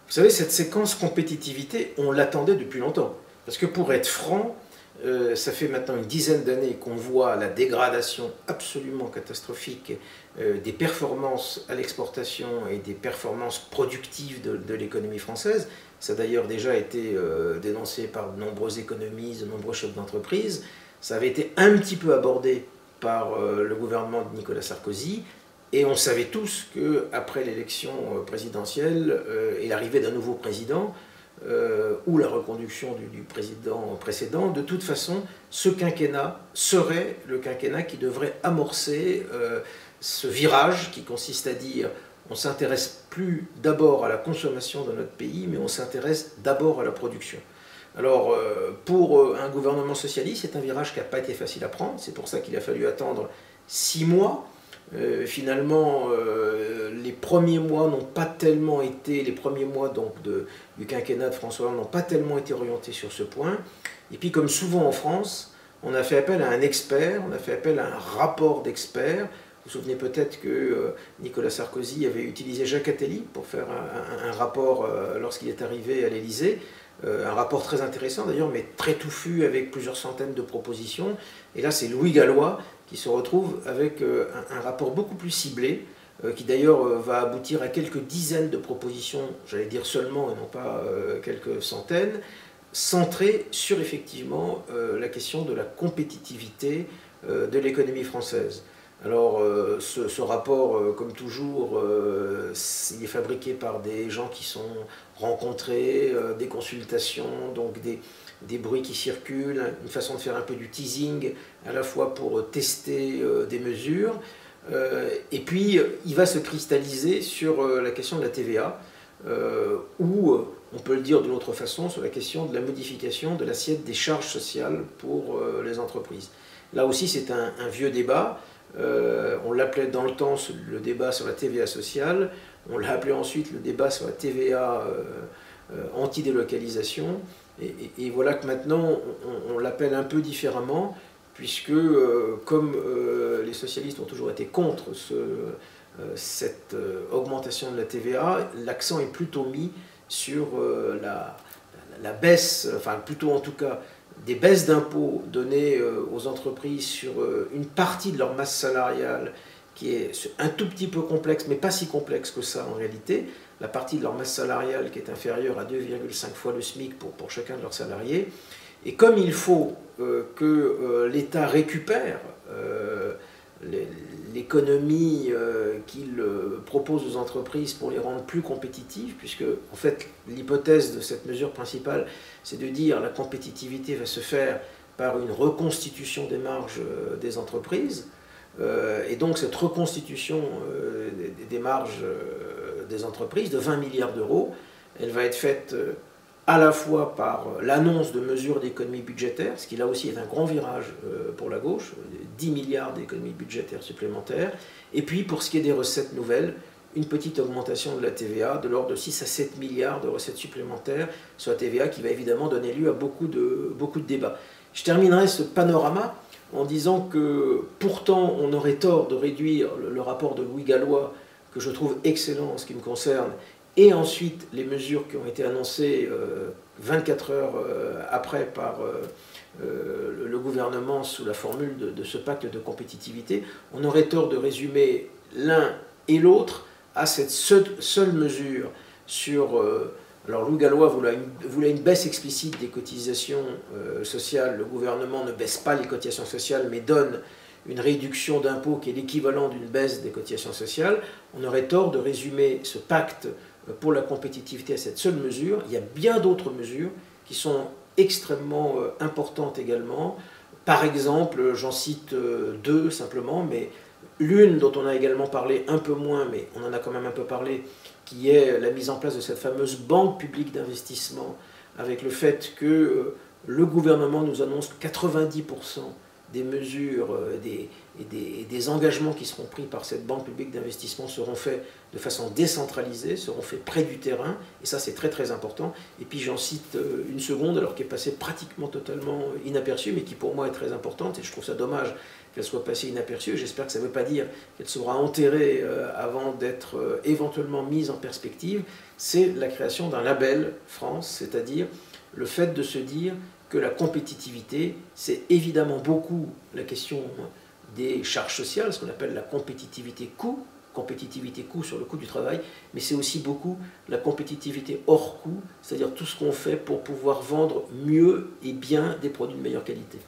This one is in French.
Vous savez, cette séquence compétitivité, on l'attendait depuis longtemps. Parce que pour être franc, ça fait maintenant une dizaine d'années qu'on voit la dégradation absolument catastrophique des performances à l'exportation et des performances productives de l'économie française. Ça a d'ailleurs déjà été dénoncé par de nombreux économistes, de nombreux chefs d'entreprise. Ça avait été un petit peu abordé par le gouvernement de Nicolas Sarkozy. Et on savait tous qu'après l'élection présidentielle et l'arrivée d'un nouveau président, ou la reconduction du président précédent, de toute façon, ce quinquennat serait le quinquennat qui devrait amorcer ce virage qui consiste à dire on ne s'intéresse plus d'abord à la consommation dans notre pays, mais on s'intéresse d'abord à la production. Alors, pour un gouvernement socialiste, c'est un virage qui n'a pas été facile à prendre, c'est pour ça qu'il a fallu attendre 6 mois. Finalement, les premiers mois n'ont pas tellement été, les premiers mois donc du quinquennat de François Hollande n'ont pas tellement été orientés sur ce point. Et puis, comme souvent en France, on a fait appel à un expert, on a fait appel à un rapport d'experts. Vous vous souvenez peut-être que Nicolas Sarkozy avait utilisé Jacques Attali pour faire un rapport lorsqu'il est arrivé à l'Élysée. Un rapport très intéressant d'ailleurs, mais très touffu avec plusieurs centaines de propositions. Et là, c'est Louis Gallois qui se retrouve avec un rapport beaucoup plus ciblé, qui d'ailleurs va aboutir à quelques dizaines de propositions, j'allais dire seulement et non pas quelques centaines, centrées sur effectivement la question de la compétitivité de l'économie française. Alors ce rapport, comme toujours, il est fabriqué par des gens qui sont rencontrés, des consultations, donc des bruits qui circulent, une façon de faire un peu du teasing, à la fois pour tester des mesures, et puis il va se cristalliser sur la question de la TVA, ou on peut le dire d'une autre façon, sur la question de la modification de l'assiette des charges sociales pour les entreprises. Là aussi c'est un vieux débat. On l'appelait dans le temps le débat sur la TVA sociale, on l'a appelé ensuite le débat sur la TVA anti-délocalisation, et voilà que maintenant on l'appelle un peu différemment, puisque comme les socialistes ont toujours été contre cette augmentation de la TVA, l'accent est plutôt mis sur la baisse, enfin plutôt en tout cas, des baisses d'impôts données aux entreprises sur une partie de leur masse salariale qui est un tout petit peu complexe, mais pas si complexe que ça en réalité, la partie de leur masse salariale qui est inférieure à 2,5 fois le SMIC pour chacun de leurs salariés. Et comme il faut que l'État récupère l'économie qu'il propose aux entreprises pour les rendre plus compétitives, puisque en fait l'hypothèse de cette mesure principale, c'est de dire la compétitivité va se faire par une reconstitution des marges des entreprises, et donc cette reconstitution des marges des entreprises de 20 milliards d'euros, elle va être faite à la fois par l'annonce de mesures d'économie budgétaire, ce qui là aussi est un grand virage pour la gauche, 10 milliards d'économies budgétaires supplémentaires, et puis pour ce qui est des recettes nouvelles, une petite augmentation de la TVA de l'ordre de 6 à 7 milliards de recettes supplémentaires sur la TVA qui va évidemment donner lieu à beaucoup de débats. Je terminerai ce panorama en disant que pourtant on aurait tort de réduire le rapport de Louis Gallois, que je trouve excellent en ce qui me concerne, et ensuite les mesures qui ont été annoncées 24 heures après par le gouvernement sous la formule de ce pacte de compétitivité, on aurait tort de résumer l'un et l'autre à cette seule mesure sur... alors Louis Gallois voulait une baisse explicite des cotisations sociales. Le gouvernement ne baisse pas les cotisations sociales, mais donne une réduction d'impôts qui est l'équivalent d'une baisse des cotisations sociales. On aurait tort de résumer ce pacte pour la compétitivité à cette seule mesure. Il y a bien d'autres mesures qui sont extrêmement importantes également. Par exemple, j'en cite deux simplement, mais l'une dont on a également parlé un peu moins, mais on en a quand même un peu parlé, qui est la mise en place de cette fameuse banque publique d'investissement, avec le fait que le gouvernement nous annonce que 90% des mesures et des engagements qui seront pris par cette banque publique d'investissement seront faits de façon décentralisée, seront faits près du terrain, et ça c'est très très important. Et puis j'en cite une seconde, alors qui est passée pratiquement totalement inaperçue, mais qui pour moi est très importante, et je trouve ça dommage qu'elle soit passée inaperçue. J'espère que ça ne veut pas dire qu'elle sera enterrée avant d'être éventuellement mise en perspective. C'est la création d'un label France, c'est-à-dire le fait de se dire que la compétitivité, c'est évidemment beaucoup la question des charges sociales, ce qu'on appelle la compétitivité coût sur le coût du travail, mais c'est aussi beaucoup la compétitivité hors coût, c'est-à-dire tout ce qu'on fait pour pouvoir vendre mieux et bien des produits de meilleure qualité.